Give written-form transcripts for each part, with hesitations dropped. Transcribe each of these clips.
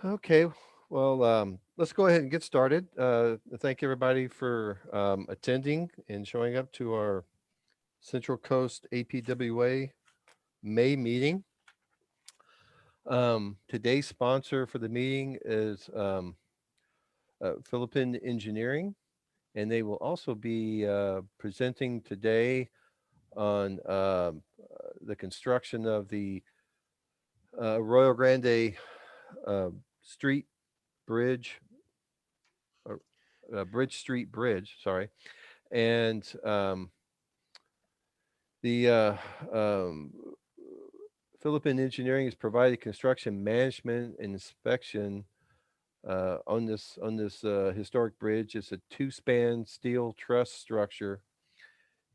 Okay, well, let's go ahead and get started. Thank everybody for attending and showing up to our Central Coast APWA May meeting. Today's sponsor for the meeting is Philippine Engineering, and they will also be presenting today on the construction of the Arroyo Grande uh, Street Bridge, uh, Bridge Street Bridge, sorry. And the Philippine Engineering has provided construction management and inspection on this historic bridge. It's a two-span steel truss structure,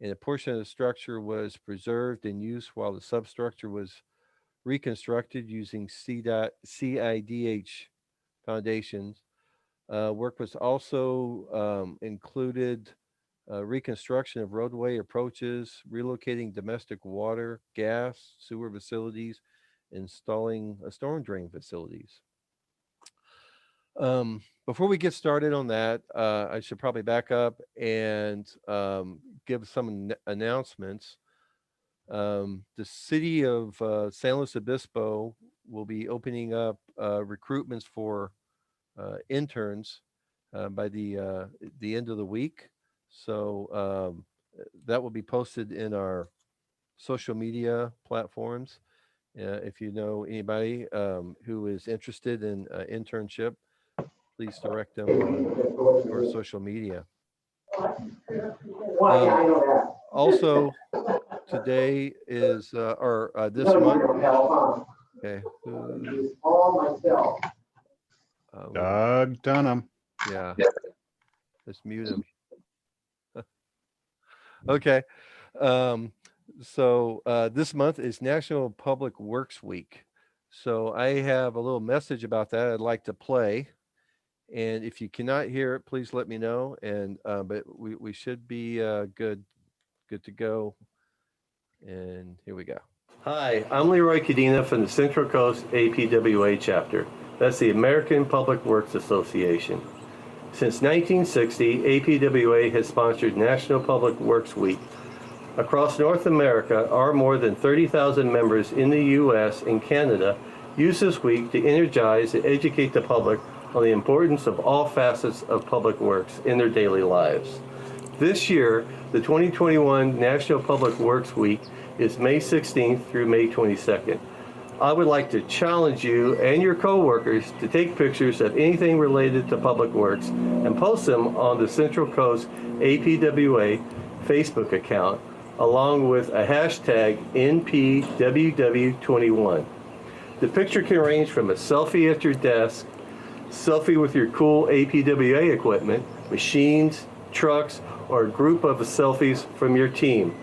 and a portion of the structure was preserved and used while the substructure was reconstructed using CIDH foundations. Work was also included reconstruction of roadway approaches, relocating domestic water, gas, sewer facilities, installing storm drain facilities. Before we get started on that, I should probably back up and give some announcements. The city of San Luis Obispo will be opening up recruitments for interns by the end of the week. So that will be posted in our social media platforms. If you know anybody who is interested in internship, please direct them on to our social media. Um, Also, today is or this month. Okay, let me. Doug Dunham. Yeah, let's mute him. Okay. Um, so this month is National Public Works Week. So I have a little message about that I'd like to play. And if you cannot hear it, please let me know. And but we should be good to go. And here we go. Hi, I'm Leroy Cadena from the Central Coast APWA chapter. That's the American Public Works Association. Since 1960, APWA has sponsored National Public Works Week. Across North America, our more than 30,000 members in the U.S. and Canada use this week to energize and educate the public on the importance of all facets of public works in their daily lives. This year, the 2021 National Public Works Week is May 16th through May 22nd. I would like to challenge you and your coworkers to take pictures of anything related to public works and post them on the Central Coast APWA Facebook account along with a hashtag NPWW21. The picture can range from a selfie at your desk, selfie with your cool APWA equipment, machines, trucks, or a group of selfies from your team.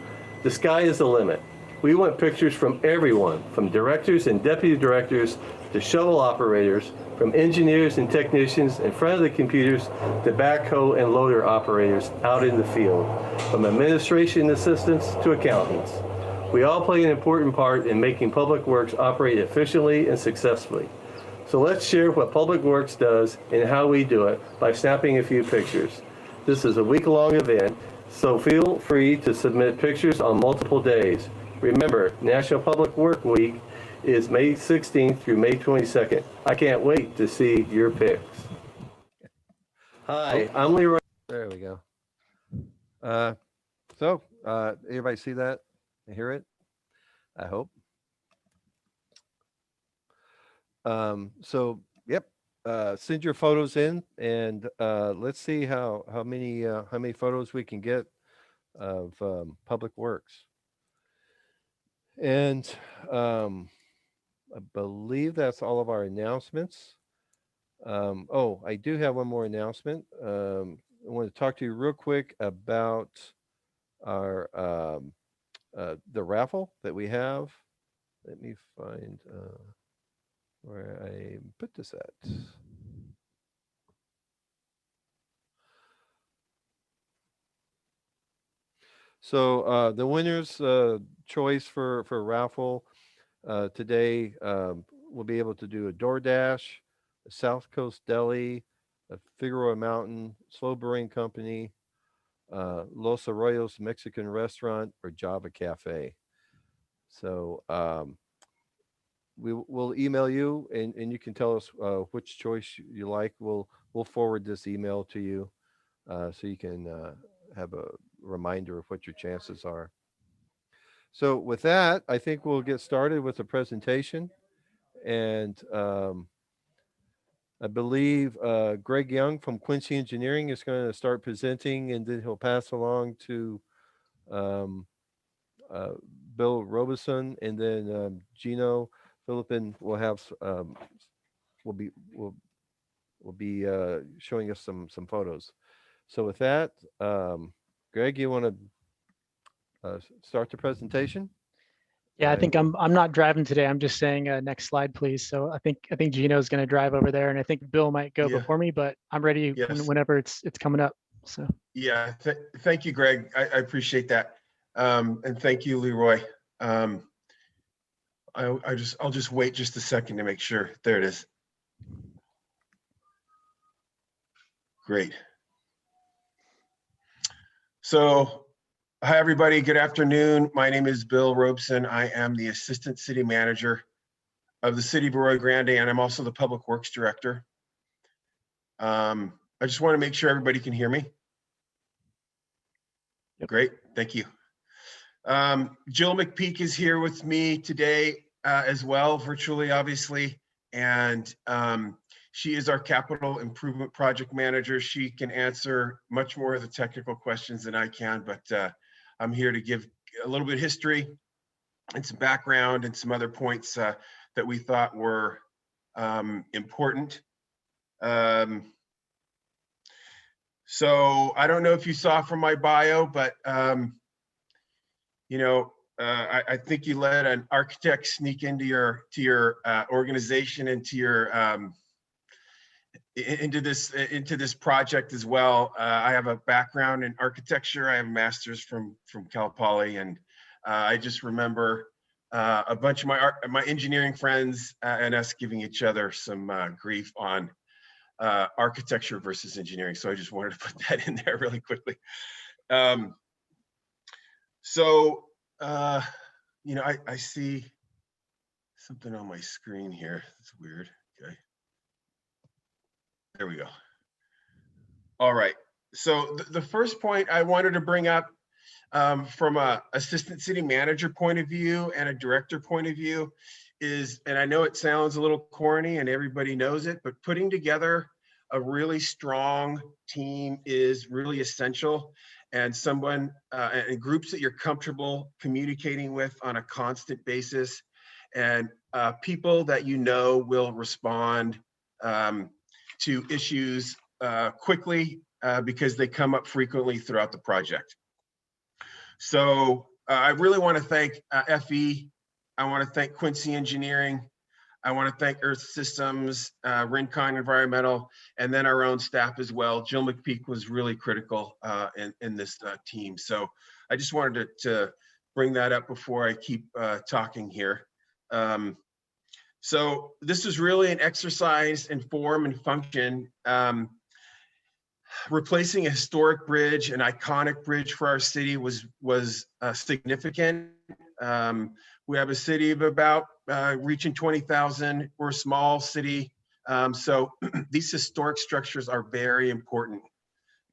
The sky is the limit. We want pictures from everyone, from directors and deputy directors to shovel operators, from engineers and technicians in front of the computers to backhoe and loader operators out in the field, from administration assistants to accountants. We all play an important part in making public works operate efficiently and successfully. So let's share what Public Works does and how we do it by snapping a few pictures. This is a week-long event, so feel free to submit pictures on multiple days. Remember, National Public Work Week is May 16th through May 22nd. I can't wait to see your pics. Hi, I'm Leroy. There we go. Everybody see that and hear it? I hope. Yep. Send your photos in, and let's see how many photos we can get of Public Works. And I believe that's all of our announcements. Oh, I do have one more announcement. I want to talk to you real quick about our the raffle that we have. Let me find where I put this at. So the winner's choice for raffle today will be able to do a DoorDash South Coast Deli, Figueroa Mountain, Slow Brewing Company, Los Arroyos Mexican Restaurant, or Java Cafe. So we'll email you, and you can tell us which choice you like. We'll forward this email to you so you can have a reminder of what your chances are. So with that, I think we'll get started with the presentation. And I believe Greg Young from Quincy Engineering is going to start presenting, and then he'll pass along to um, uh, Bill Robeson, and then Gino Philippin will be will will be showing us some photos. So with that, Greg, you want to start the presentation? Yeah, I I think will. I'm not driving today. I'm just saying next slide, please. So I think Gino's going to drive over there, and I think Bill might go Yeah. before me, but I'm ready Yes. whenever it's coming up. So Yeah. Thank you, Greg. I appreciate that. And thank you, Leroy. I'll just wait just a second to make sure. There it is. Great. So, hi everybody. Good afternoon. My name is Bill Robeson. I am the Assistant City Manager of the City of Arroyo Grande, and I'm also the Public Works Director. I just want to make sure everybody can hear me. Yep. Great. Thank you. Jill McPeak is here with me today as well, virtually, obviously, and she is our capital improvement project manager. She can answer much more of the technical questions than I can, but I'm here to give a little bit of history and some background and some other points that we thought were important. So I don't know if you saw from my bio, but I think you let an architect sneak into your organization and to your into this project as well. I have a background in architecture. I have a master's from Cal Poly, and I just remember a bunch of my engineering friends and us giving each other some grief on architecture versus engineering. So I just wanted to put that in there really quickly. I see something on my screen here. It's weird. Okay. There we go. All right. So the first point I wanted to bring up from a assistant city manager point of view and a director point of view is, and I know it sounds a little corny and everybody knows it, but putting together a really strong team is really essential, and someone and groups that you're comfortable communicating with on a constant basis, and people that you know will respond to issues quickly because they come up frequently throughout the project. So I really want to thank FE. I want to thank Quincy Engineering. I want to thank Earth Systems, Rincon Environmental, and then our own staff as well. Jill McPeak was really critical in this team. So I just wanted to bring that up before I keep talking here. So this is really an exercise in form and function. Replacing a historic bridge, an iconic bridge for our city was significant. We have a city of about reaching 20,000. We're a small city. So these historic structures are very important.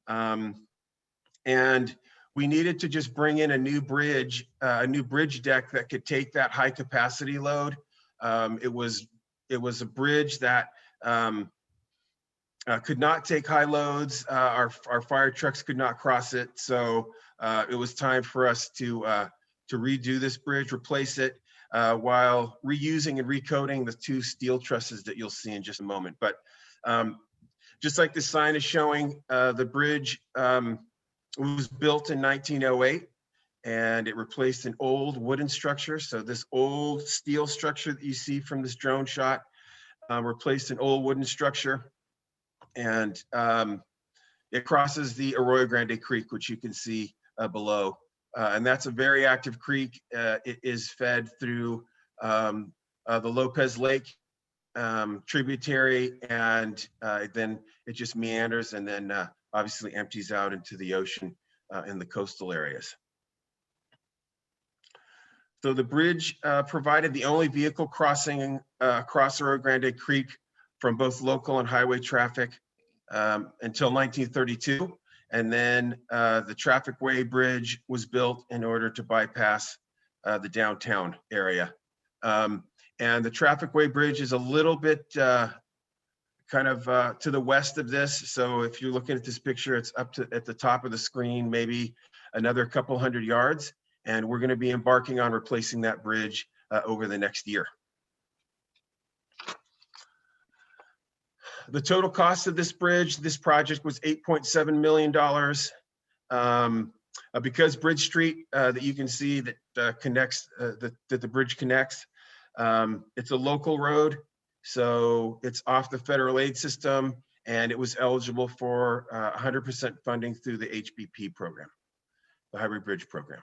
And we needed to just bring in a new bridge deck that could take that high capacity load. It was a bridge that could not take high loads. Our fire trucks could not cross it. So it was time for us to redo this bridge, replace it, while reusing and recoding the two steel trusses that you'll see in just a moment. But just like the sign is showing, the bridge was built in 1908, and it replaced an old wooden structure. So this old steel structure that you see from this drone shot replaced an old wooden structure. And it crosses the Arroyo Grande Creek, which you can see below. And that's a very active creek. It is fed through the Lopez Lake tributary, and then it just meanders and then obviously empties out into the ocean in the coastal areas. So the bridge provided the only vehicle crossing across Arroyo Grande Creek from both local and highway traffic until 1932. And then the traffic way bridge was built in order to bypass the downtown area. And the traffic way bridge is a little bit kind of to the west of this. So if you're looking at this picture, it's up to at the top of the screen, maybe another couple hundred yards. And we're going to be embarking on replacing that bridge over the next year. The total cost of this bridge, this project was $8.7 million. Because Bridge Street that you can see that connects, that the bridge connects, it's a local road. So it's off the federal aid system, and it was eligible for 100% funding through the HBP program, the Highway Bridge Program.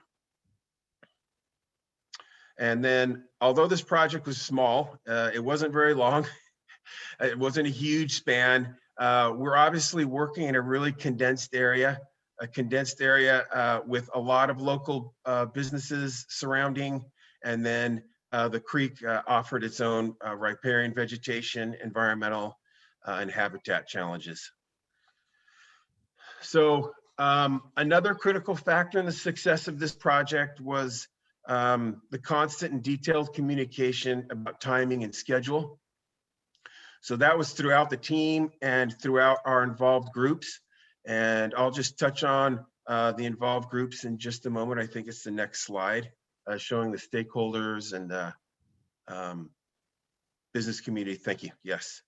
And then, although this project was small, it wasn't very long. It wasn't a huge span. We're obviously working in a really condensed area with a lot of local businesses surrounding. And then the creek offered its own riparian vegetation, environmental, and habitat challenges. So another critical factor in the success of this project was the constant and detailed communication about timing and schedule. So that was throughout the team and throughout our involved groups. And I'll just touch on the involved groups in just a moment. I think it's the next slide, showing the stakeholders and business community. Thank you. Yes.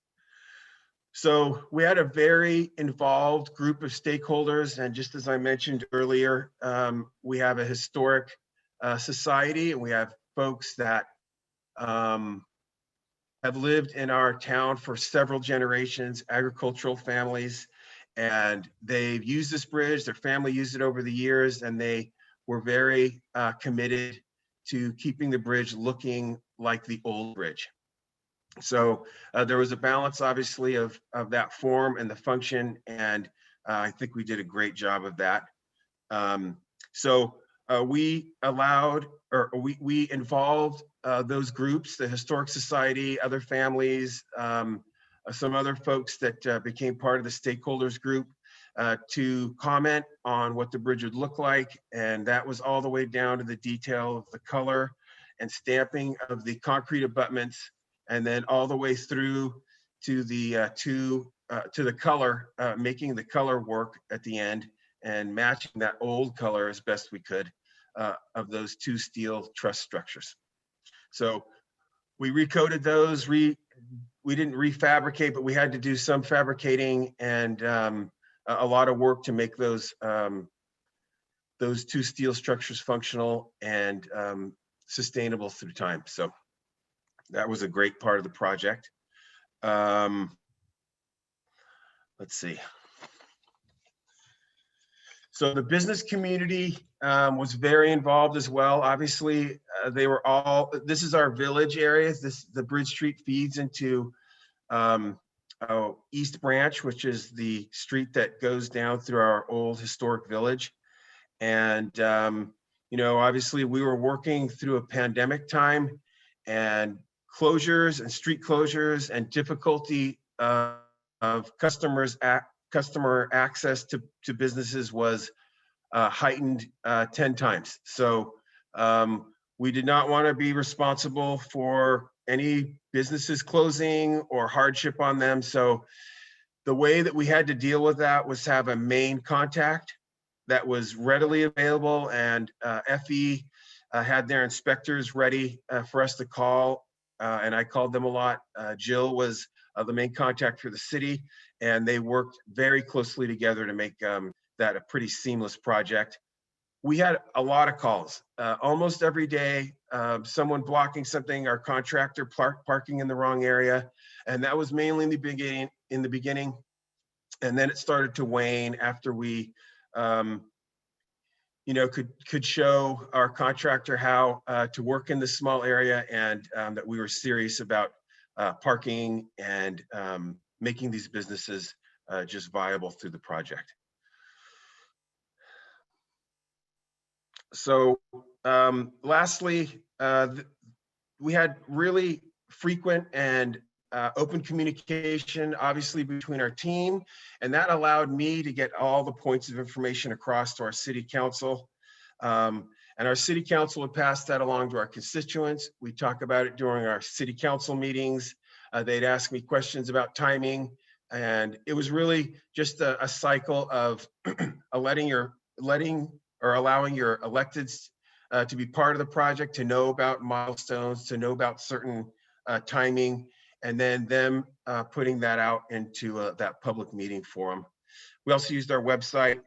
So we had a very involved group of stakeholders. And just as I mentioned earlier, we have a historic society, and we have folks that have lived in our town for several generations, agricultural families, and they've used this bridge. Their family used it over the years, and they were very committed to keeping the bridge looking like the old bridge. So there was a balance, obviously, of that form and the function, and I think we did a great job of that. We allowed, or we involved those groups, the Historic Society, other families, some other folks that became part of the stakeholders group to comment on what the bridge would look like. And that was all the way down to the detail of the color and stamping of the concrete abutments, and then all the way through to the color, making the color work at the end and matching that old color as best we could of those two steel truss structures. So we recoded those. We didn't refabricate, but we had to do some fabricating and a lot of work to make those two steel structures functional and sustainable through time. So that was a great part of the project. Let's see. So the business community was very involved as well. Obviously, they were all, this is our village areas. The Bridge Street feeds into East Branch, which is the street that goes down through our old historic village. And, obviously we were working through a pandemic time, and closures and street closures and difficulty of customer access to businesses was heightened 10 times. So we did not want to be responsible for any businesses closing or hardship on them. So the way that we had to deal with that was have a main contact that was readily available, and FE had their inspectors ready for us to call, and I called them a lot. Jill was the main contact for the city, and they worked very closely together to make that a pretty seamless project. We had a lot of calls, almost every day, someone blocking something, our contractor parking in the wrong area. And that was mainly in the beginning. And then it started to wane after we, could show our contractor how to work in this small area, and that we were serious about parking and making these businesses just viable through the project. So lastly, we had really frequent and open communication, obviously, between our team, and that allowed me to get all the points of information across to our city council. And our city council would pass that along to our constituents. We talk about it during our city council meetings. They'd ask me questions about timing, and it was really just a cycle of allowing your electeds to be part of the project, to know about milestones, to know about certain timing, and then them putting that out into that public meeting forum. We also used our website.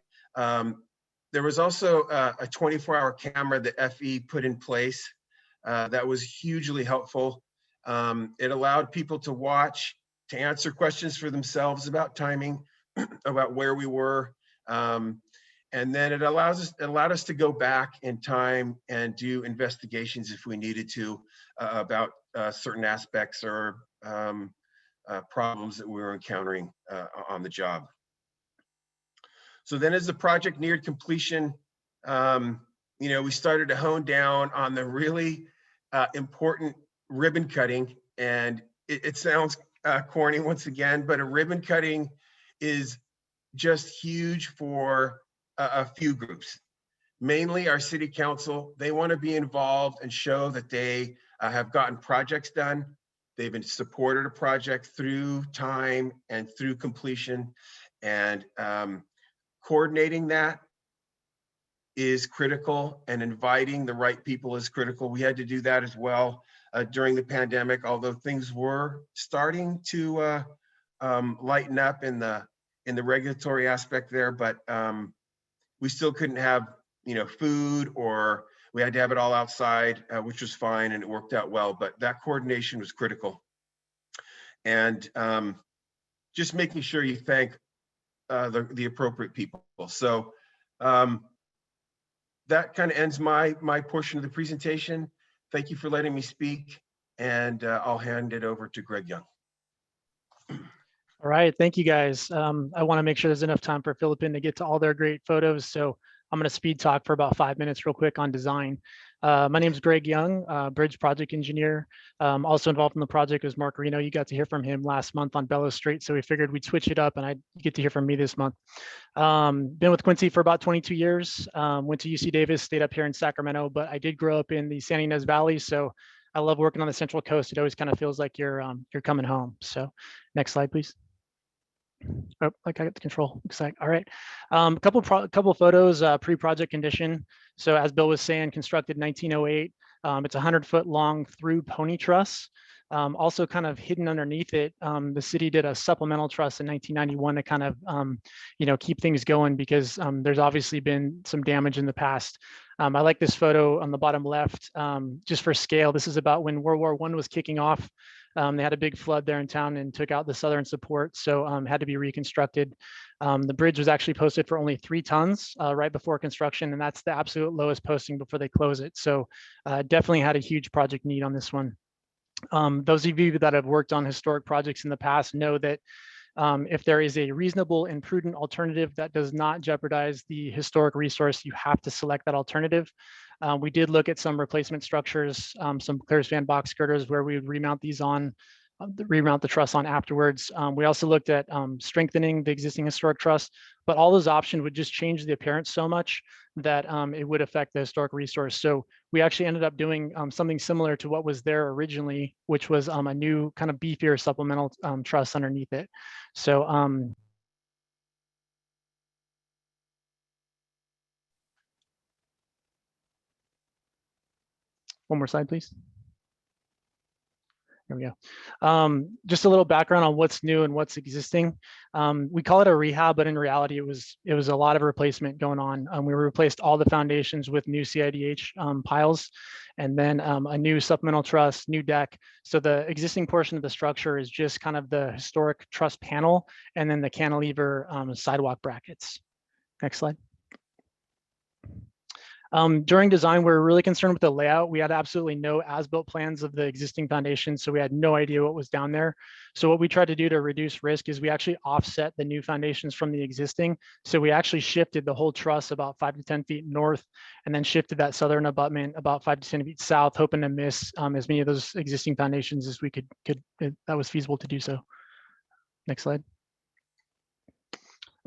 There was also a 24-hour camera that FE put in place that was hugely helpful. It allowed people to watch, to answer questions for themselves about timing, about where we were. And then it allowed us to go back in time and do investigations if we needed to about certain aspects or problems that we were encountering on the job. So then as the project neared completion, we started to hone down on the really important ribbon cutting. And it sounds corny once again, but a ribbon cutting is just huge for a few groups. Mainly our city council. They want to be involved and show that they have gotten projects done. They've been supported a project through time and through completion, and coordinating that is critical, and inviting the right people is critical. We had to do that as well during the pandemic, although things were starting to lighten up in the regulatory aspect there, but we still couldn't have food, or we had to have it all outside, which was fine, and it worked out well, but that coordination was critical. And just making sure you thank the appropriate people. So that kind of ends my portion of the presentation. Thank you for letting me speak, and I'll hand it over to Greg Young. All right, thank you guys. I want to make sure there's enough time for Philippine to get to all their great photos. So I'm going to speed talk for about 5 minutes real quick on design. My name is Greg Young, bridge project engineer. Also involved in the project is Mark Reno. You got to hear from him last month on Bellows Strait, so we figured we'd switch it up, and I'd get to hear from me this month. Been with Quincy for about 22 years. Went to UC Davis, stayed up here in Sacramento, but I did grow up in the San Ynez Valley, so I love working on the Central Coast. It always kind of feels like you're coming home. So next slide, please. Oh, like I got the control. Looks like, all right. Couple photos, pre-project condition. So as Bill was saying, constructed 1908. It's a 100-foot long through pony truss. Also kind of hidden underneath it, the city did a supplemental truss in 1991 to kind of, keep things going, because there's obviously been some damage in the past. I like this photo on the bottom left, just for scale. This is about when World War I was kicking off. They had a big flood there in town and took out the southern support, so had to be reconstructed. The bridge was actually posted for only 3 tons right before construction, and that's the absolute lowest posting before they close it. So definitely had a huge project need on this one. Those of you that have worked on historic projects in the past know that if there is a reasonable and prudent alternative that does not jeopardize the historic resource, you have to select that alternative. We did look at some replacement structures, some clear span box girders where we would remount these on, remount the truss on afterwards. We also looked at strengthening the existing historic truss, but all those options would just change the appearance so much that it would affect the historic resource. So we actually ended up doing something similar to what was there originally, which was a new kind of beefier supplemental truss underneath it. So one more slide, please. Here we go. Just a little background on what's new and what's existing. We call it a rehab, but in reality, it was a lot of replacement going on. We replaced all the foundations with new CIDH piles, and then a new supplemental truss, new deck. So the existing portion of the structure is just kind of the historic truss panel, and then the cantilever sidewalk brackets. Next slide. During design, we were really concerned with the layout. We had absolutely no as-built plans of the existing foundation, so we had no idea what was down there. So what we tried to do to reduce risk is we actually offset the new foundations from the existing. So we actually shifted the whole truss about 5 to 10 feet north, and then shifted that southern abutment about 5 to 10 feet south, hoping to miss as many of those existing foundations as we could that was feasible to do so. Next slide.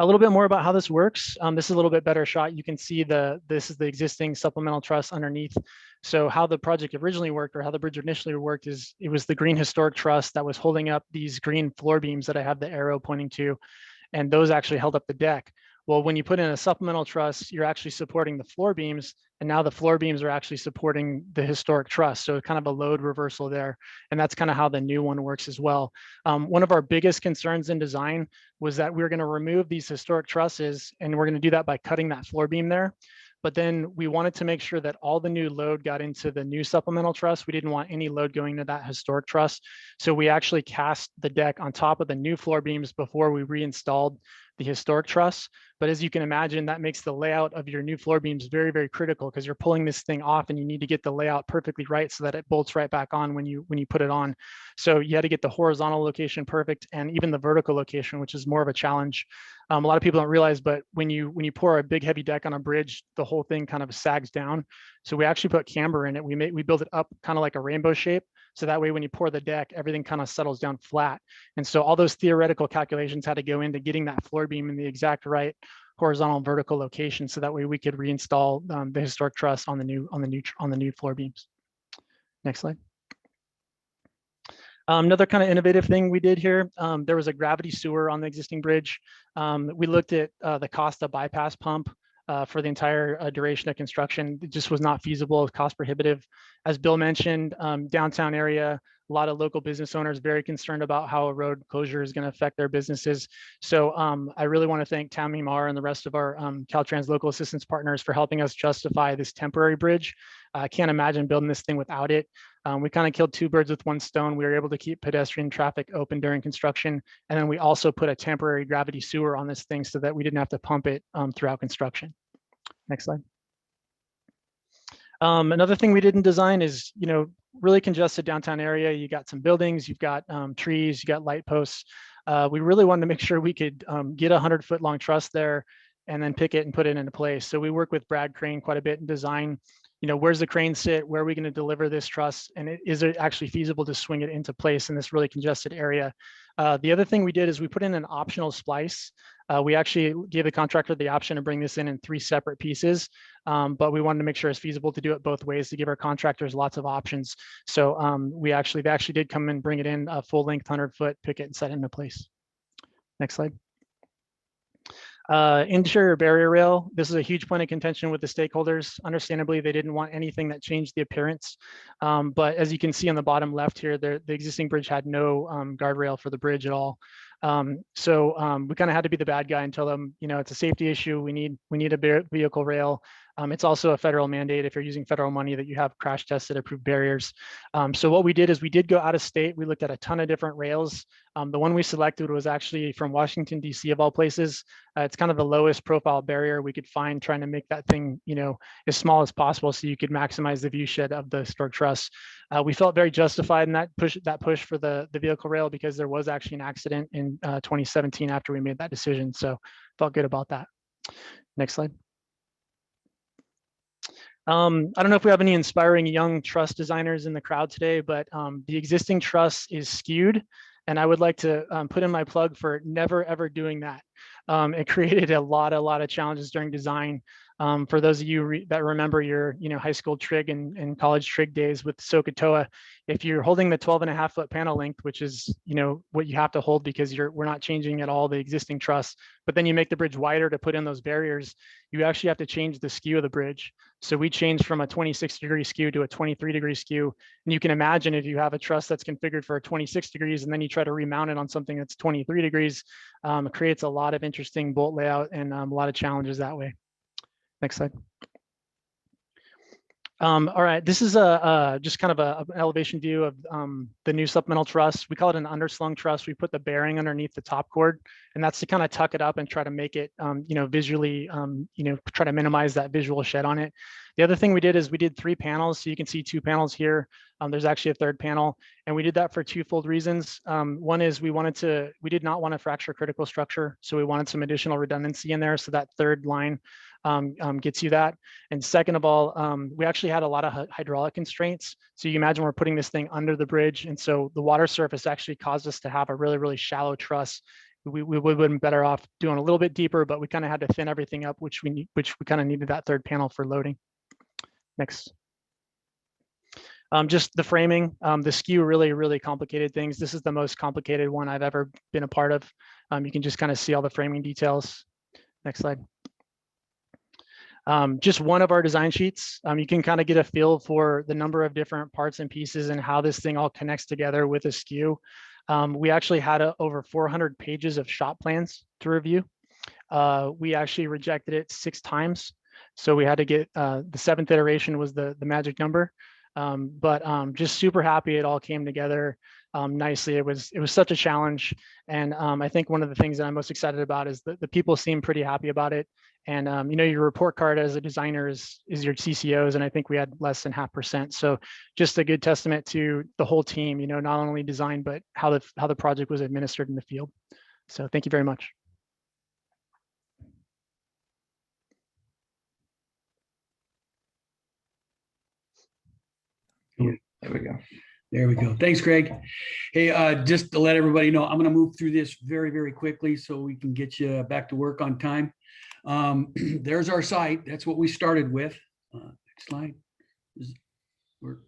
A little bit more about how this works. This is a little bit better shot. You can see this is the existing supplemental truss underneath. So how the project originally worked, or how the bridge initially worked, is it was the green historic truss that was holding up these green floor beams that I have the arrow pointing to, and those actually held up the deck. Well, when you put in a supplemental truss, you're actually supporting the floor beams, and now the floor beams are actually supporting the historic truss. So kind of a load reversal there. And that's kind of how the new one works as well. One of our biggest concerns in design was that we were going to remove these historic trusses, and we're going to do that by cutting that floor beam there. But then we wanted to make sure that all the new load got into the new supplemental truss. We didn't want any load going to that historic truss. So we actually cast the deck on top of the new floor beams before we reinstalled the historic truss. But as you can imagine, that makes the layout of your new floor beams very, very critical, because you're pulling this thing off and you need to get the layout perfectly right so that it bolts right back on when you put it on. So you had to get the horizontal location perfect, and even the vertical location, which is more of a challenge. A lot of people don't realize, but when you pour a big heavy deck on a bridge, the whole thing kind of sags down. So we actually put camber in it. We build it up kind of like a rainbow shape. So that way, when you pour the deck, everything kind of settles down flat. And so all those theoretical calculations had to go into getting that floor beam in the exact right horizontal and vertical location. So that way we could reinstall the historic truss on the new floor beams. Next slide. Another kind of innovative thing we did here, there was a gravity sewer on the existing bridge. We looked at the Costa bypass pump for the entire duration of construction. It just was not feasible, cost prohibitive. As Bill mentioned, downtown area, a lot of local business owners very concerned about how a road closure is going to affect their businesses. So I really want to thank Tammy Marr and the rest of our Caltrans local assistance partners for helping us justify this temporary bridge. I can't imagine building this thing without it. We kind of killed two birds with one stone. We were able to keep pedestrian traffic open during construction. And then we also put a temporary gravity sewer on this thing so that we didn't have to pump it throughout construction. Next slide. Another thing we did in design is, really congested downtown area. You got some buildings, you've got trees, you got light posts. We really wanted to make sure we could get a 100-foot long truss there and then pick it and put it into place. So we work with Brad Crane quite a bit in design. Where's the crane sit? Where are we going to deliver this truss? And is it actually feasible to swing it into place in this really congested area? The other thing we did is we put in an optional splice. We actually gave the contractor the option to bring this in 3 separate pieces, but we wanted to make sure it's feasible to do it both ways to give our contractors lots of options. So they actually did come and bring it in a full length 100-foot, pick it and set it into place. Next slide. Interior barrier rail. This is a huge point of contention with the stakeholders. Understandably, they didn't want anything that changed the appearance. But as you can see on the bottom left here, the existing bridge had no guardrail for the bridge at all. So we kind of had to be the bad guy and tell them, it's a safety issue. We need a vehicle rail. It's also a federal mandate if you're using federal money that you have crash tested approved barriers. So what we did is we did go out of state. We looked at a ton of different rails. The one we selected was actually from Washington, D.C. of all places. It's kind of the lowest profile barrier we could find, trying to make that thing, as small as possible so you could maximize the view shed of the historic truss. We felt very justified in that push for the vehicle rail, because there was actually an accident in 2017 after we made that decision. So felt good about that. Next slide. I don't know if we have any inspiring young truss designers in the crowd today, but the existing truss is skewed. And I would like to put in my plug for never, ever doing that. It created a lot of challenges during design. For those of you that remember your high school trig and college trig days with SOHCAHTOA, if you're holding the 12.5-foot panel length, which is what you have to hold because we're not changing at all the existing truss, but then you make the bridge wider to put in those barriers, you actually have to change the skew of the bridge. So we changed from a 26-degree skew to a 23-degree skew. And you can imagine if you have a truss that's configured for 26 degrees and then you try to remount it on something that's 23 degrees, it creates a lot of interesting bolt layout and a lot of challenges that way. Next slide. All right, this is just kind of an elevation view of the new supplemental truss. We call it an underslung truss. We put the bearing underneath the top cord, and that's to kind of tuck it up and try to make it, visually, try to minimize that visual shed on it. The other thing we did is we did 3 panels. So you can see 2 panels here. There's actually a 3rd panel, and we did that for twofold reasons. One is we did not want to fracture critical structure, so we wanted some additional redundancy in there. So that 3rd line gets you that. And second of all, we actually had a lot of hydraulic constraints. So you imagine we're putting this thing under the bridge. And so the water surface actually caused us to have a really, really shallow truss. We would have been better off doing a little bit deeper, but we kind of had to thin everything up, which we kind of needed that 3rd panel for loading. Next. Just the framing, the skew really, really complicated things. This is the most complicated one I've ever been a part of. You can just kind of see all the framing details. Next slide. Just one of our design sheets. You can kind of get a feel for the number of different parts and pieces and how this thing all connects together with a skew. We actually had over 400 pages of shop plans to review. We actually rejected it 6 times. So we had to get, the 7th iteration was the magic number. But just super happy it all came together nicely. It was such a challenge. And I think one of the things that I'm most excited about is that the people seem pretty happy about it. And your report card as a designer is your CCOs, and I think we had less than 0.5%. So just a good testament to the whole team, not only design, but how the project was administered in the field. So thank you very much. There we go. There we go. Thanks, Greg. Hey, just to let everybody know, I'm going to move through this very, very quickly so we can get you back to work on time. There's our site. That's what we started with. Next slide. We're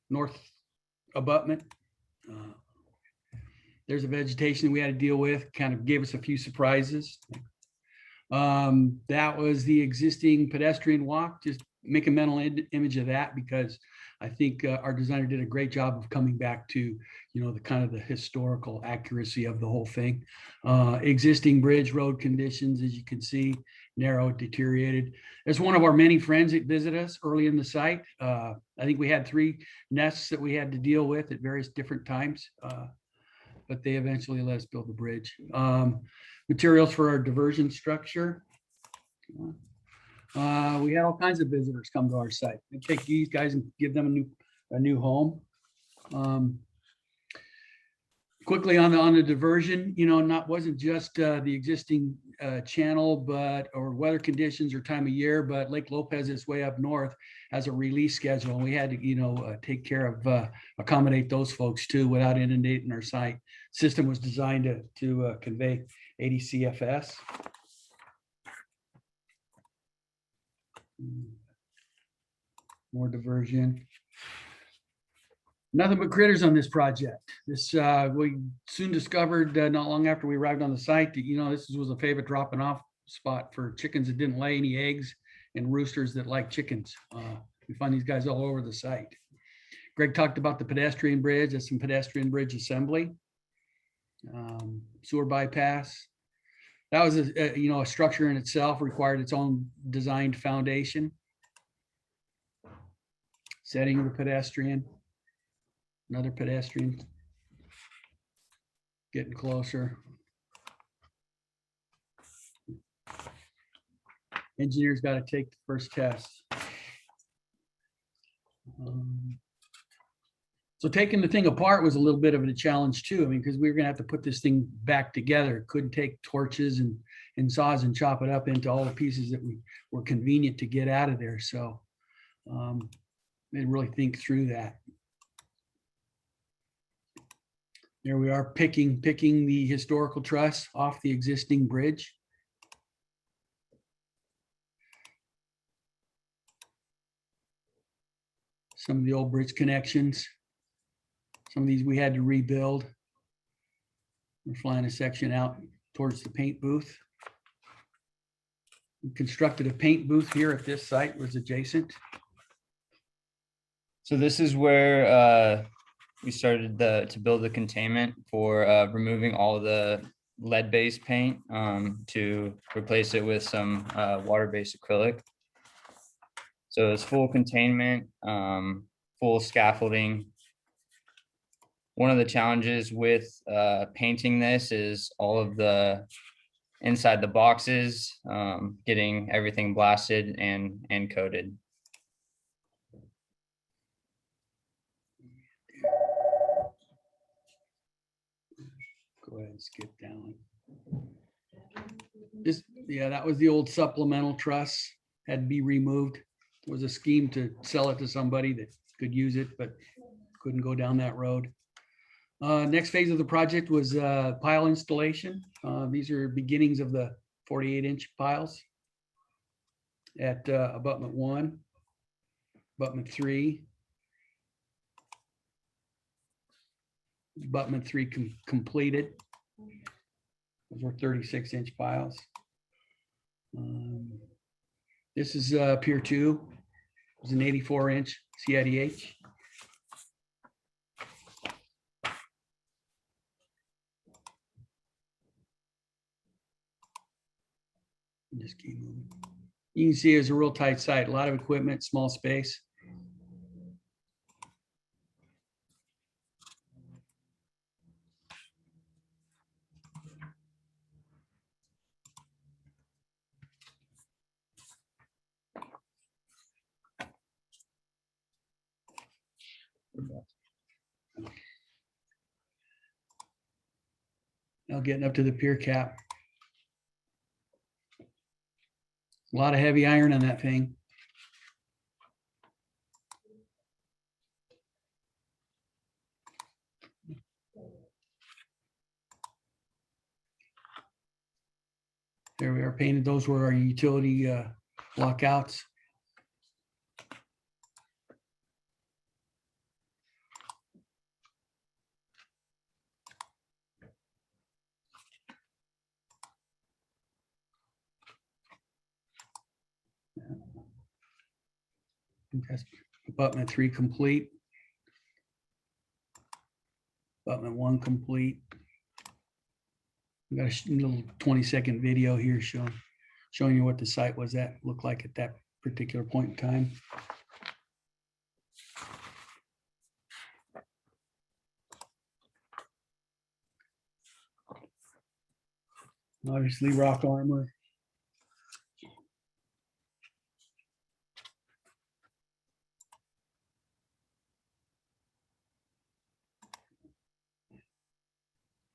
north abutment. There's the vegetation we had to deal with. Kind of gave us a few surprises. That was the existing pedestrian walk. Just make a mental image of that, because I think our designer did a great job of coming back to, the kind of the historical accuracy of the whole thing. Existing bridge road conditions, as you can see, narrow, deteriorated. There's one of our many friends that visited us early in the site. I think we had 3 nests that we had to deal with at various different times, but they eventually let us build the bridge. Materials for our diversion structure. We had all kinds of visitors come to our site. We take these guys and give them a new home. Quickly on the diversion, wasn't just the existing channel, or weather conditions or time of year, but Lake Lopez is way up north, has a release schedule, and we had to take care of accommodate those folks too without inundating our site. System was designed to convey 80 CFS. More diversion. Nothing but critters on this project. This we soon discovered not long after we arrived on the site that this was a favorite dropping off spot for chickens that didn't lay any eggs and roosters that like chickens. We find these guys all over the site. Greg talked about the pedestrian bridge. That's some pedestrian bridge assembly. Sewer bypass. That was a structure in itself, required its own designed foundation. Setting of the pedestrian. Another pedestrian. Getting closer. Engineers got to take the first test. So taking the thing apart was a little bit of a challenge too. I mean, because we were going to have to put this thing back together. Couldn't take torches and saws and chop it up into all the pieces that were convenient to get out of there. So they really think through that. There we are, picking the historical truss off the existing bridge. Some of the old bridge connections. Some of these we had to rebuild. We're flying a section out towards the paint booth. We constructed a paint booth here at this site, was adjacent. So this is where we started to build the containment for removing all the lead-based paint to replace it with some water-based acrylic. So it's full containment, full scaffolding. One of the challenges with painting this is all of the inside the boxes, getting everything blasted and coated. Go ahead and skip down. Yeah, that was the old supplemental truss, had to be removed. There was a scheme to sell it to somebody that could use it, but couldn't go down that road. Next phase of the project was pile installation. These are beginnings of the 48-inch piles at abutment 1, abutment 3. Abutment 3 completed. Those were 36-inch piles. This is Pier 2. It was an 84-inch CIDH. Just keep moving. You can see it's a real tight site, a lot of equipment, small space. Now getting up to the pier cap. A lot of heavy iron on that thing. There we are painted. Those were our utility lockouts. Abutment 3 complete. Abutment 1 complete. We got a little 20-second video here showing you what the site was that looked like at that particular point in time. Obviously rock armor.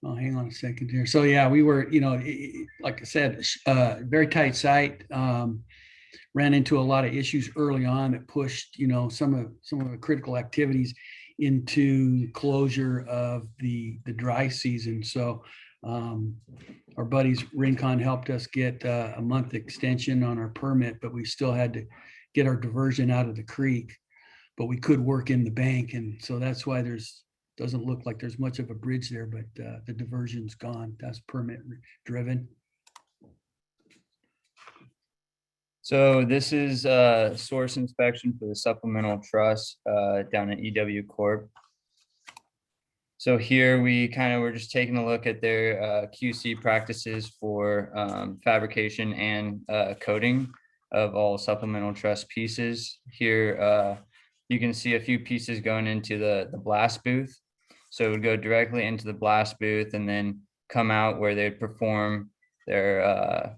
Oh, hang on a second here. So yeah, we were, like I said, very tight site. Ran into a lot of issues early on that pushed, some of the critical activities into closure of the dry season. So our buddies Rincon helped us get a month extension on our permit, but we still had to get our diversion out of the creek, but we could work in the bank. And so that's why doesn't look like there's much of a bridge there, but the diversion's gone. That's permit driven. So this is a source inspection for the supplemental truss down at EW Corp. So here we were just taking a look at their QC practices for fabrication and coating of all supplemental truss pieces. Here you can see a few pieces going into the blast booth. So it would go directly into the blast booth and then come out where they'd perform their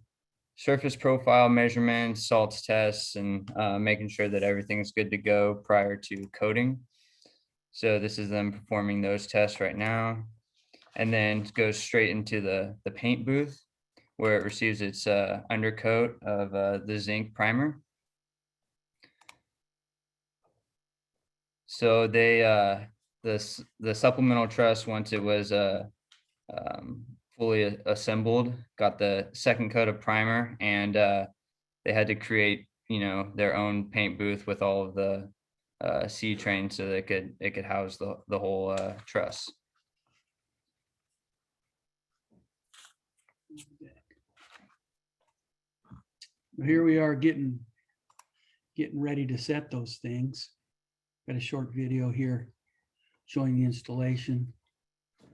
surface profile measurements, salts tests, and making sure that everything's good to go prior to coating. So this is them performing those tests right now. And then it goes straight into the paint booth where it receives its undercoat of the zinc primer. So they the supplemental truss, once it was fully assembled, got the second coat of primer, and they had to create their own paint booth with all of the C trains so that it could house the whole truss. Here we are getting ready to set those things. Got a short video here showing the installation. I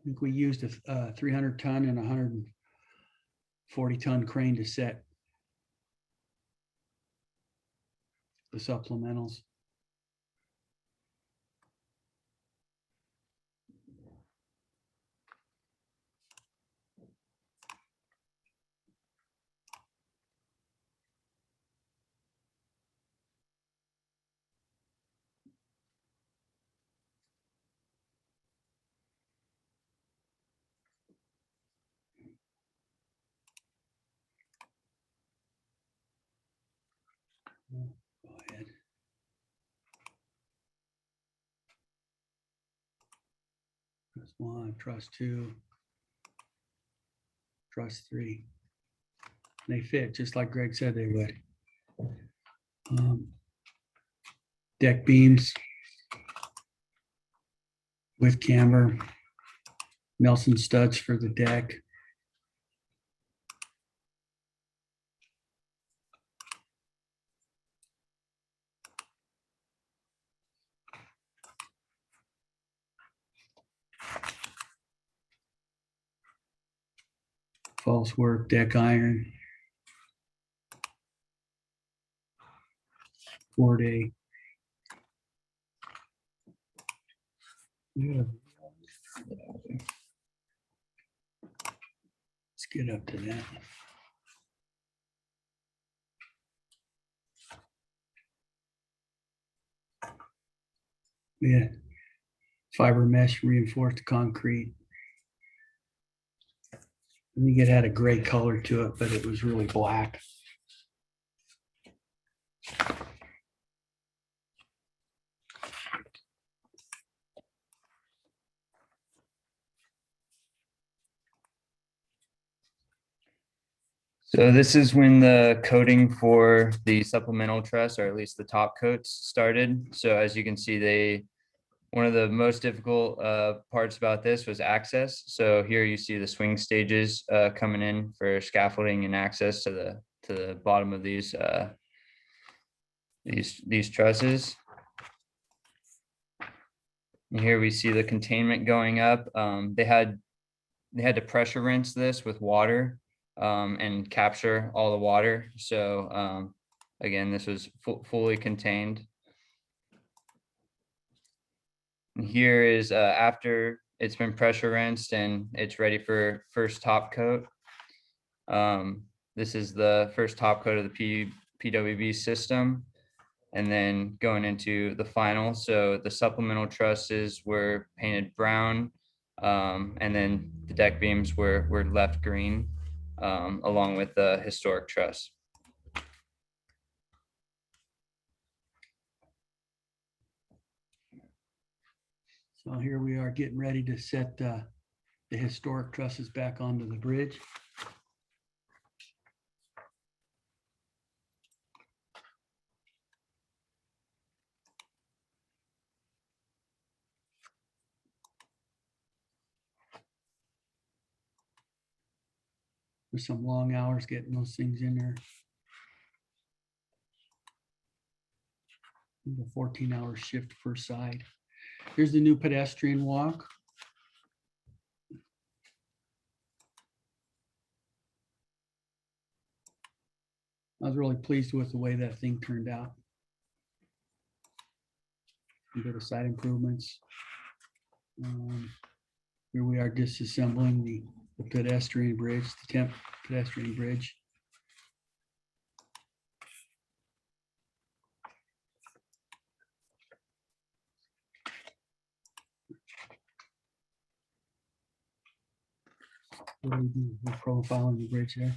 think we used a 300-ton and 140-ton crane to set the supplementals. Go ahead. Trust 1, trust 2, trust 3. They fit just like Greg said they would. Deck beams with camber, Nelson studs for the deck. False work deck iron. 4-day. Yeah. Let's get up to that. Yeah. Fiber mesh reinforced concrete. I think it had a gray color to it, but it was really black. So this is when the coating for the supplemental truss, or at least the top coats, started. So as you can see, one of the most difficult parts about this was access. So here you see the swing stages coming in for scaffolding and access to the bottom of these trusses. And here we see the containment going up. They had to pressure rinse this with water and capture all the water. So again, this was fully contained. And here is after it's been pressure rinsed and it's ready for first top coat. This is the first top coat of the PWB system. And then going into the final. So the supplemental trusses were painted brown. And then the deck beams were left green, along with the historic truss. So here we are getting ready to set the historic trusses back onto the bridge. With some long hours getting those things in there. The 14-hour shift per side. Here's the new pedestrian walk. I was really pleased with the way that thing turned out. A bit of side improvements. Here we are disassembling the pedestrian bridge, the temp pedestrian bridge. What do we do? We're profiling the bridge there.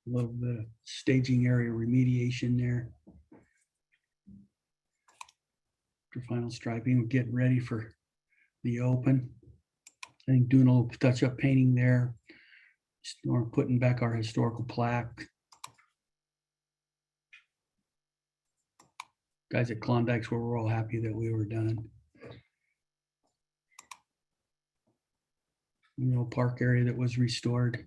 A little bit of staging area remediation there. After final striping, we're getting ready for the open. I think doing a little touch-up painting there. We're putting back our historical plaque. Guys at Klondike's were all happy that we were done. Park area that was restored.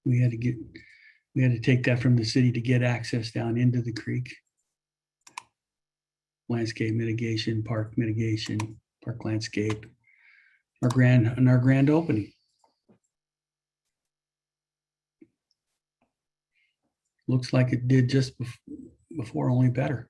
We had to take that from the city to get access down into the creek. landscape mitigation, park mitigation, park landscape, our grand opening. Looks like it did just before, only better.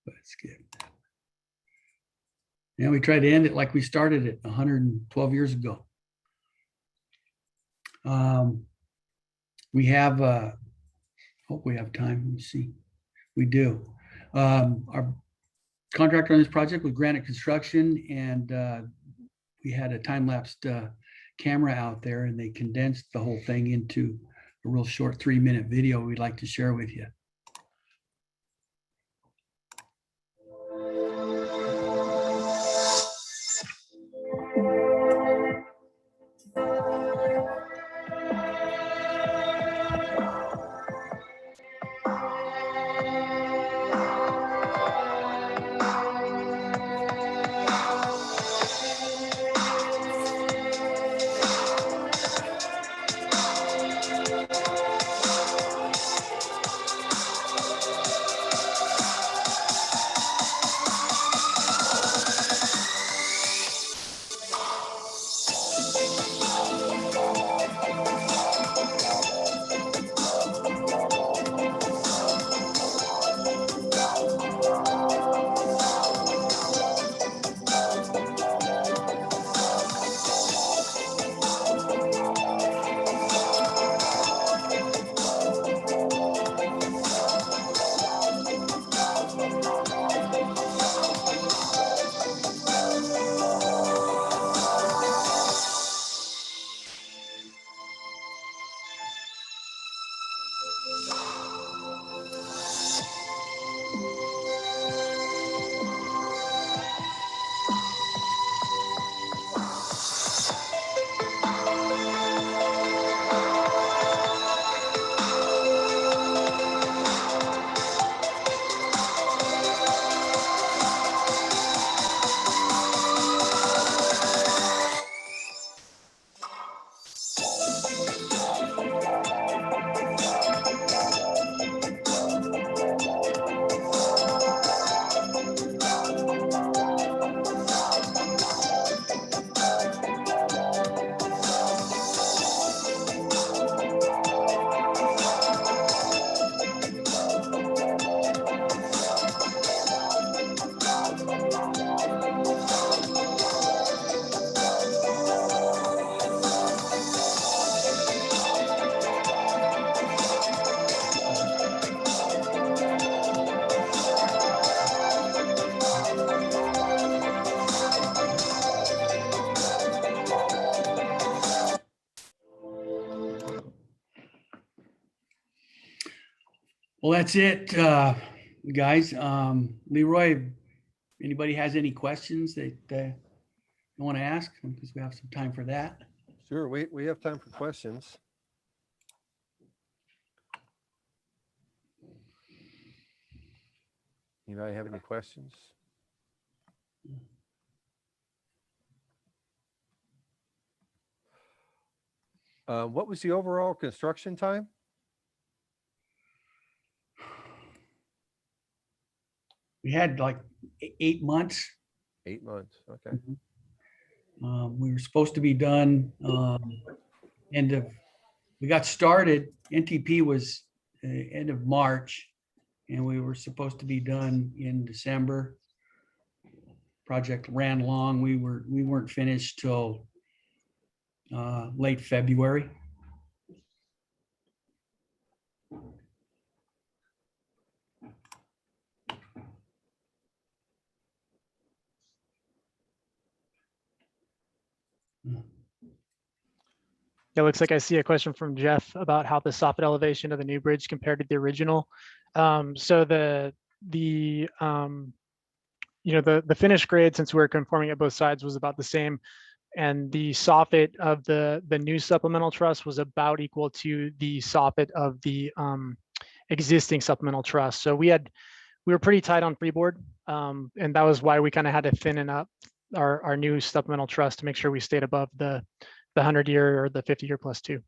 Let's skip. And we tried to end it like we started it 112 years ago. We have, hope we have time. Let me see. We do. Our contractor on this project was Grande Construction, and we had a time-lapsed camera out there, and they condensed the whole thing into a real short 3-minute video we'd like to share with you. Well, that's it, guys. Leroy, anybody has any questions that you want to ask? Because we have some time for that. Sure, we have time for questions. Anybody have any questions? What was the overall construction time? We had like 8 months. 8 months. Okay. We were supposed to be done we got started, NTP was end of March, and we were supposed to be done in December. Project ran long. We weren't finished till late February. It looks like I see a question from Jeff about how the soffit elevation of the new bridge compared to the original. So the the finished grade, since we were conforming at both sides, was about the same. And the soffit of the new supplemental truss was about equal to the soffit of the existing supplemental truss. So we were pretty tight on freeboard. And that was why we kind of had to thinning up our new supplemental truss to make sure we stayed above the 100-year or the 50-year +2.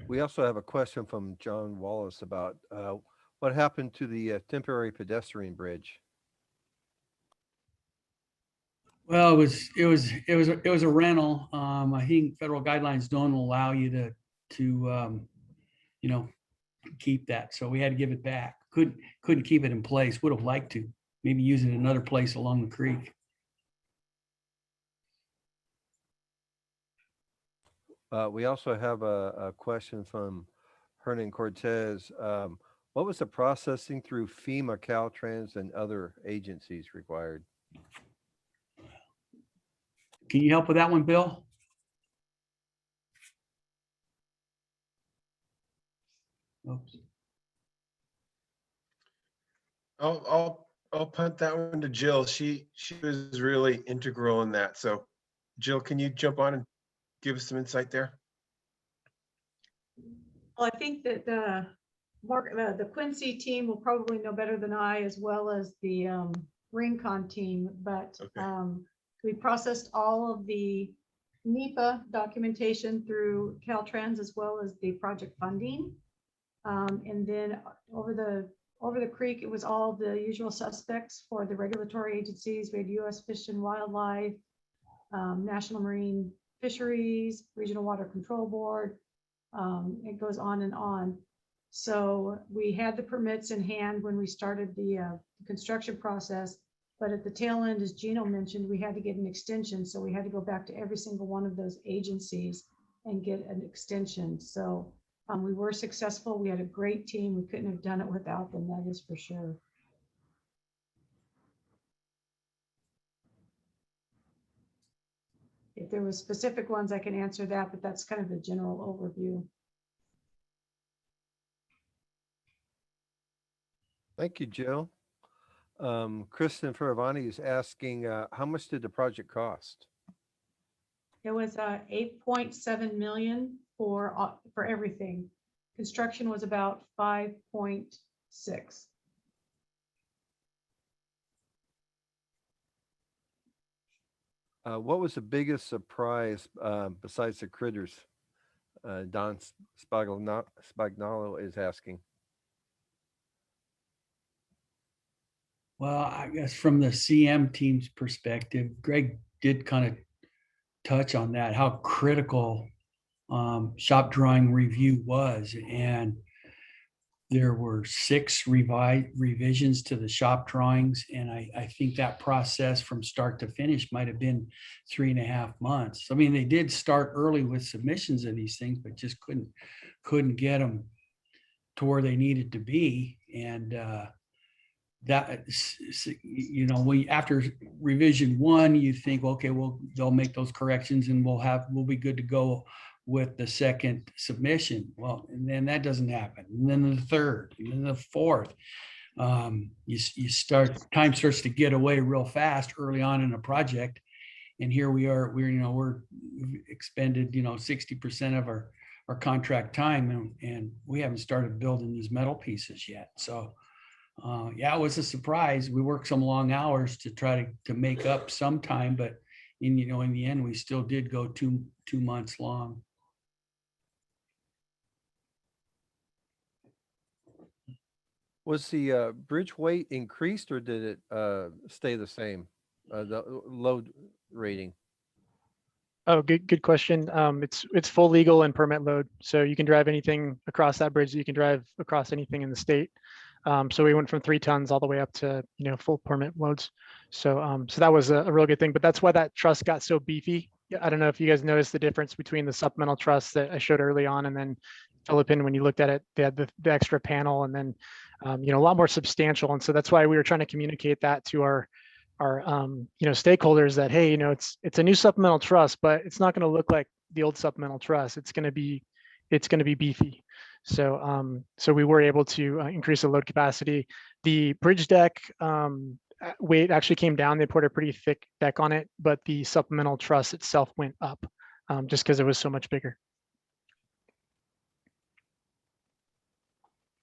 We also have a question from John Wallace about what happened to the temporary pedestrian bridge. Well, it was a rental. I think federal guidelines don't allow you to keep that. So we had to give it back. Couldn't keep it in place. Would have liked to. Maybe use it in another place along the creek. We also have a question from Hernan Cortez. What was the processing through FEMA, Caltrans, and other agencies required? Can you help with that one, Bill? Oops. I'll punt that one to Jill. She was really integral in that. So Jill, can you jump on and give us some insight there? Well, I think that the Quincy team will probably know better than I, as well as the RingCon team, but Okay. we processed all of the NEPA documentation through Caltrans, as well as the project funding. And then over the creek, it was all the usual suspects for the regulatory agencies. We had U.S. Fish and Wildlife, National Marine Fisheries, Regional Water Control Board. It goes on and on. So we had the permits in hand when we started the construction process, but at the tail end, as Gino mentioned, we had to get an extension. So we had to go back to every single one of those agencies and get an extension. So we were successful. We had a great team. We couldn't have done it without them, that is for sure. If there were specific ones, I can answer that, but that's kind of the general overview. Thank you, Jill. Kristen Ferravani is asking, how much did the project cost? It was 8.7 million for everything. Construction was about 5.6. What was the biggest surprise besides the critters? Don Spagnolo is asking. Well, I guess from the CM team's perspective, Greg did kind of touch on that, how critical shop drawing review was. And there were 6 revisions to the shop drawings. And I think that process from start to finish might have been 3.5 months. I mean, they did start early with submissions of these things, but just couldn't get them to where they needed to be. And that, after revision 1, you think, okay, well, they'll make those corrections and we'll be good to go with the second submission. Well, and then that doesn't happen. And then the third, and then the fourth. Time starts to get away real fast early on in a project. And here we are, we've expended, 60% of our contract time, and we haven't started building these metal pieces yet. So it was a surprise. We worked some long hours to try to make up some time, but in the end, we still did go 2 months long. Was the bridge weight increased or did it stay the same? The load rating? Oh, good question. It's full legal and permit load. So you can drive anything across that bridge. You can drive across anything in the state. So we went from 3 tons all the way up to, full permit loads. So that was a real good thing, but that's why that truss got so beefy. I don't know if you guys noticed the difference between the supplemental truss that I showed early on, and then Philippine, when you looked at it, they had the extra panel, and then, a lot more substantial. And so that's why we were trying to communicate that to our stakeholders that, hey, it's a new supplemental truss, but it's not going to look like the old supplemental truss. It's going to be beefy. So we were able to increase the load capacity. The bridge deck weight actually came down. They put a pretty thick deck on it, but the supplemental truss itself went up just because it was so much bigger.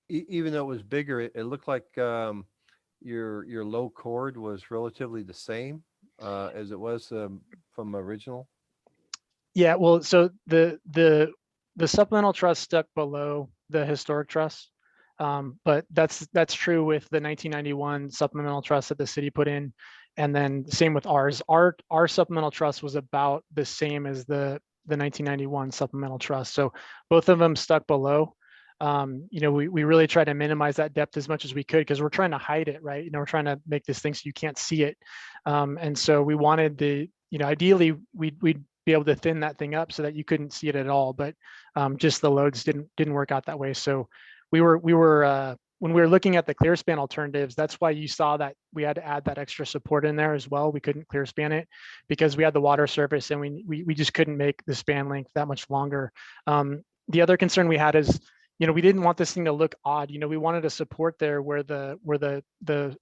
Even though it was bigger, it looked like your low chord was relatively the same as it was from original. Yeah, well, so the supplemental truss stuck below the historic truss, but that's true with the 1991 supplemental truss that the city put in, and then same with ours. Our supplemental truss was about the same as the 1991 supplemental truss, so both of them stuck below. You know, we really try to minimize that depth as much as we could because we're trying to hide it, right? You know, we're trying to make this thing so you can't see it, and so we wanted you know, ideally we'd be able to thin that thing up so that you couldn't see it at all, but just the loads didn't work out that way. So we were when we were looking at the clear span alternatives, that's why you saw that we had to add that extra support in there as well. We couldn't clear span it because we had the water surface and we just couldn't make the span length that much longer. The other concern we had is, you know, we didn't want this thing to look odd. You know, we wanted a support there where the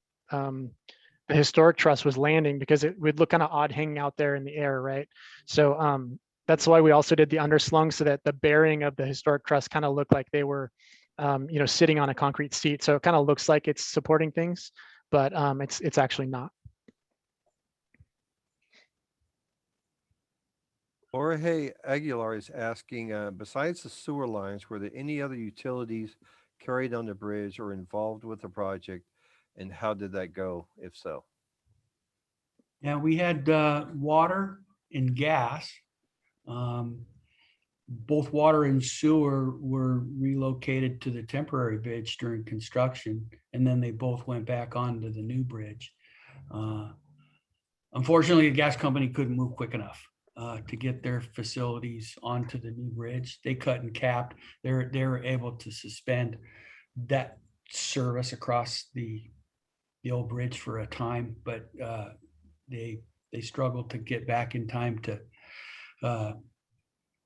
historic truss was landing because it would look kind of odd hanging out there in the air, right? So that's why we also did the underslung so that the bearing of the historic truss kind of looked like they were, you know, sitting on a concrete seat. So it kind of looks like it's supporting things, but it's actually not. Jorge Aguilar is asking, besides the sewer lines, were there any other utilities carried on the bridge or involved with the project? And how did that go, if so? Yeah, we had water and gas. Both water and sewer were relocated to the temporary bridge during construction, and then they both went back onto the new bridge. Unfortunately, the gas company couldn't move quick enough to get their facilities onto the new bridge. They cut and capped. They were able to suspend that service across the old bridge for a time, but they struggled to get back in time to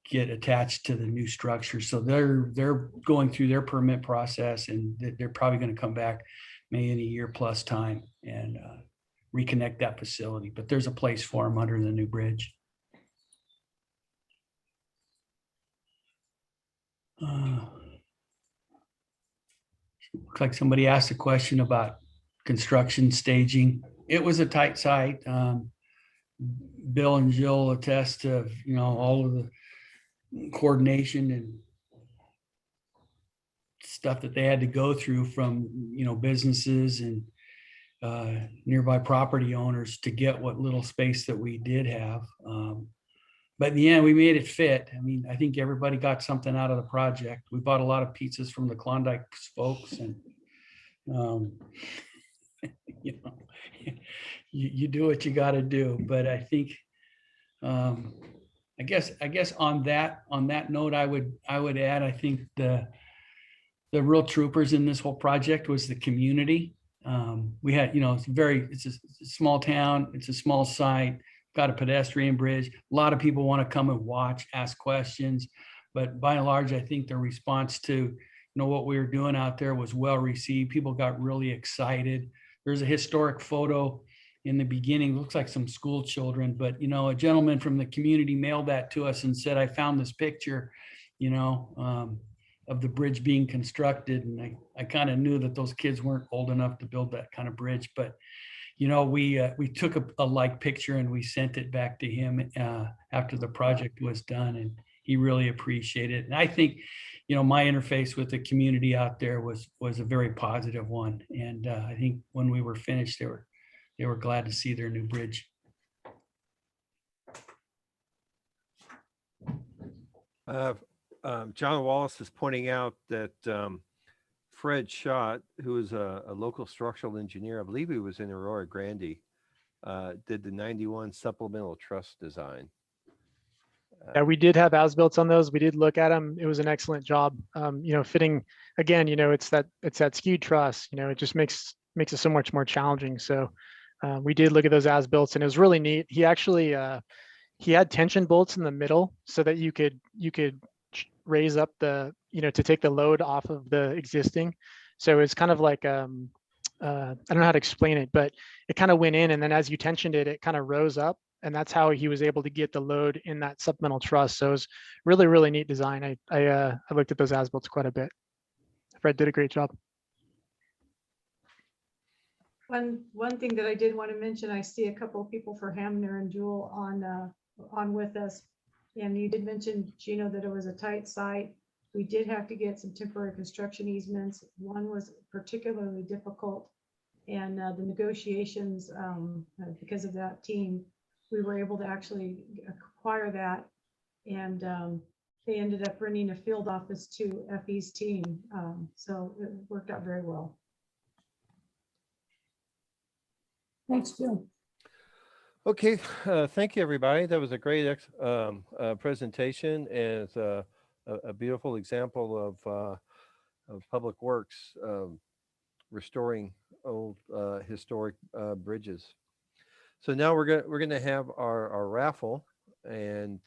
get attached to the new structure. So they're going through their permit process, and they're probably going to come back maybe in a year plus time and reconnect that facility. But there's a place for them under the new bridge. Looks like somebody asked a question about construction staging. It was a tight site. Bill and Jill attest to, you know, all of the coordination and stuff that they had to go through from, you know, businesses and nearby property owners to get what little space that we did have. But in the end, we made it fit. I mean, I think everybody got something out of the project. We bought a lot of pizzas from the Klondike folks, and you know, you do what you got to do. But I think, I guess on that note, I would add, I think the real troopers in this whole project was the community. We had, you know, it's a small town, it's a small site, got a pedestrian bridge. A lot of people want to come and watch, ask questions, but by and large, I think the response to, you know, what we were doing out there was well received. People got really excited. There's a historic photo in the beginning, looks like some school children, but, you know, a gentleman from the community mailed that to us and said, I found this picture, you know, of the bridge being constructed. And I kind of knew that those kids weren't old enough to build that kind of bridge, but, you know, we took a like picture and we sent it back to him after the project was done, and he really appreciated it. And I think, you know, my interface with the community out there was a very positive one. And I think when we were finished, they were glad to see their new bridge. John Wallace is pointing out that Fred Schott, who is a local structural engineer, I believe he was in Arroyo Grande, did the 91 supplemental truss design. Yeah, we did have as-built on those. We did look at them. It was an excellent job. You know, fitting, again, you know, it's that skewed truss, you know, it just makes it so much more challenging. So we did look at those as-built, and it was really neat. He actually, he had tension bolts in the middle so that you could raise up the, to take the load off of the existing. So it's kind of like, I don't know how to explain it, but it kind of went in, and then as you tensioned it, it kind of rose up, and that's how he was able to get the load in that supplemental truss. So it was really, really neat design. I looked at those as-built quite a bit. Fred did a great job. One thing that I did want to mention, I see a couple of people for Hamner and Jewel on with us. And you did mention, Gino, that it was a tight site. We did have to get some temporary construction easements. One was particularly difficult, and the negotiations, because of that team, we were able to actually acquire that. And they ended up renting a field office to FE's team. So it worked out very well. Thanks, Jill. Okay, thank you, everybody. That was a great presentation, and it's a beautiful example of Public Works restoring old historic bridges. So now we're gonna have our raffle, and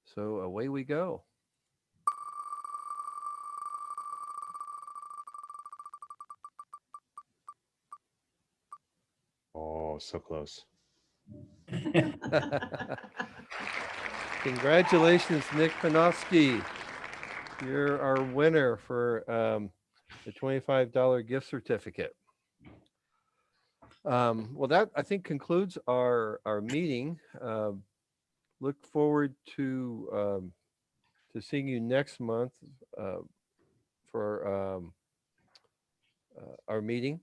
so away we go. Oh, so close. Congratulations, Nick Panofsky. You're our winner for the $25 gift certificate. Well, that I think concludes our meeting. Look forward to seeing you next month for our meeting,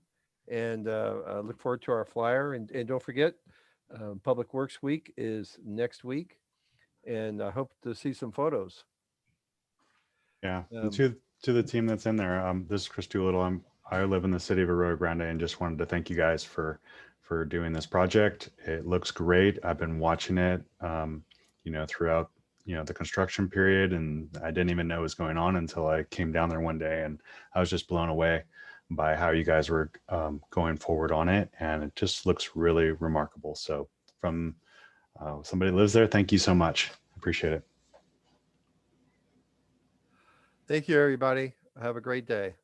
and look forward to our flyer. And don't forget, Public Works Week is next week, and I hope to see some photos. Yeah. And to the team that's in there, this is Chris Doolittle. I live in the city of Arroyo Grande, and just wanted to thank you guys for doing this project. It looks great. I've been watching it, throughout, the construction period, and I didn't even know what was going on until I came down there one day, and I was just blown away by how you guys were going forward on it, and it just looks really remarkable. So from somebody who lives there, thank you so much. Appreciate it. Thank you, everybody. Have a great day.